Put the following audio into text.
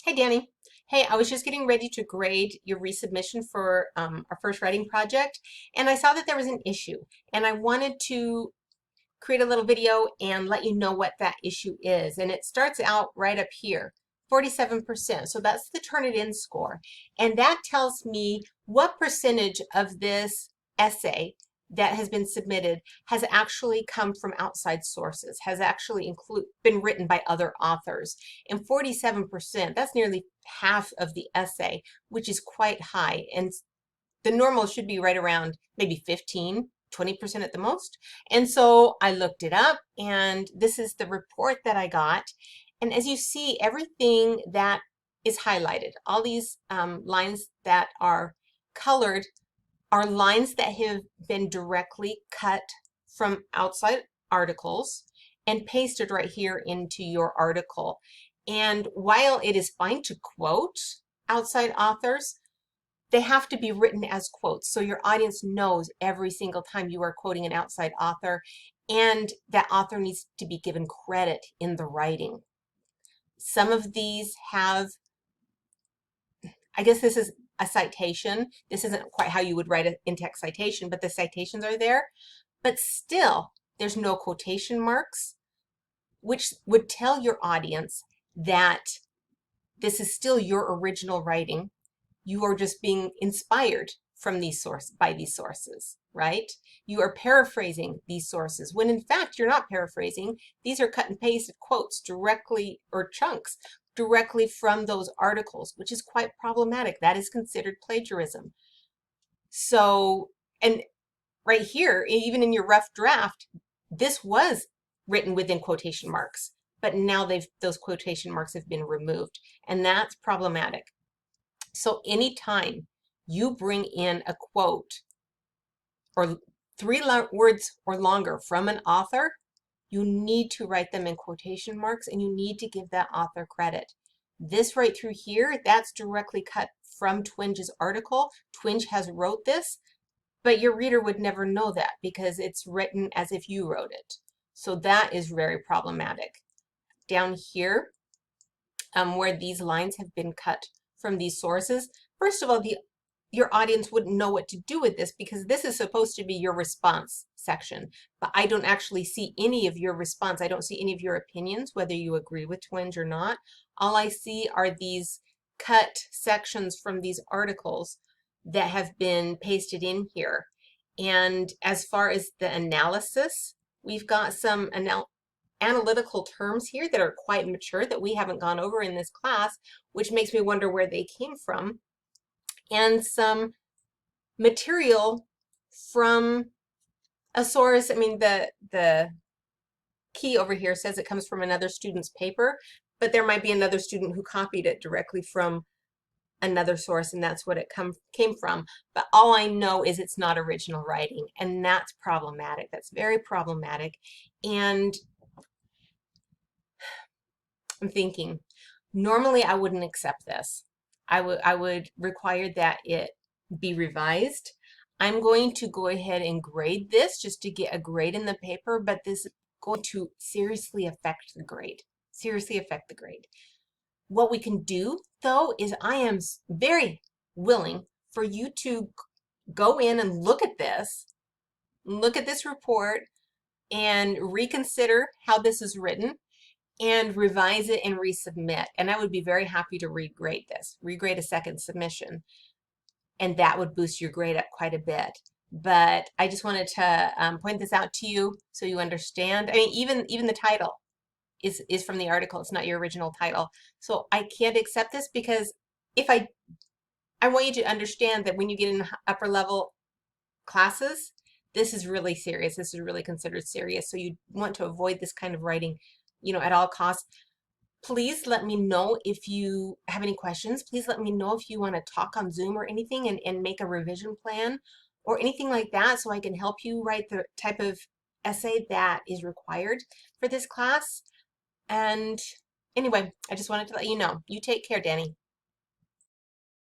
Hi, Danny. Hey, I was just getting ready to grade your resubmission for our first writing project, and I saw that there was an issue, and I wanted to create a little video and let you know what that issue is. And it starts out right up here, 47%. So that's the Turnitin score. And that tells me what percentage of this essay that has been submitted has actually come from outside sources, has actually been written by other authors. And 47%, that's nearly half of the essay, which is quite high. And the normal should be right around maybe 15–20% at the most. And so I looked it up, and this is the report that I got. And as you see, everything that is highlighted, all these lines that are colored are lines that have been directly cut from outside articles and pasted right here into your article. And while it is fine to quote outside authors, they have to be written as quotes, so your audience knows every single time you are quoting an outside author, and that author needs to be given credit in the writing. Some of these have, I guess this is a citation. This isn't quite how you would write an in-text citation, but the citations are there. But still, there's no quotation marks, which would tell your audience that this is still your original writing. You are just being inspired from these by these sources, right? You are paraphrasing these sources when in fact you're not paraphrasing. These are cut and pasted quotes directly, or chunks directly from those articles, which is quite problematic. That is considered plagiarism. So, and right here, even in your rough draft, this was written within quotation marks, but now those quotation marks have been removed, and that's problematic. So anytime you bring in a quote or 3 words or longer from an author, you need to write them in quotation marks, and you need to give that author credit. This right through here, that's directly cut from Twinge's article. Twinge has wrote this, but your reader would never know that because it's written as if you wrote it. So that is very problematic. Down here, where these lines have been cut from these sources, first of all, your audience wouldn't know what to do with this because this is supposed to be your response section, but I don't actually see any of your response. I don't see any of your opinions, whether you agree with Twinge or not. All I see are these cut sections from these articles that have been pasted in here. And as far as the analysis, we've got some analytical terms here that are quite mature that we haven't gone over in this class, which makes me wonder where they came from, and some material from a source. I mean, the key over here says it comes from another student's paper, but there might be another student who copied it directly from another source, and that's what it came from. But all I know is it's not original writing, and that's problematic. That's very problematic. And I'm thinking, normally I wouldn't accept this. I would require that it be revised. I'm going to go ahead and grade this just to get a grade in the paper, but this is going to seriously affect the grade. Seriously affect the grade. What we can do, though, is I am very willing for you to go in and look at this report, and reconsider how this is written, and revise it and resubmit. And I would be very happy to regrade this, regrade a second submission, and that would boost your grade up quite a bit. But I just wanted to point this out to you so you understand. I mean, even the title is from the article. It's not your original title. So I can't accept this because if I want you to understand that when you get in upper level classes, this is really serious. This is really considered serious. So you want to avoid this kind of writing, at all costs. Please let me know if you have any questions. Please let me know if you want to talk on Zoom or anything, and make a revision plan or anything like that, so I can help you write the type of essay that is required for this class. And anyway, I just wanted to let you know. You take care, Danny.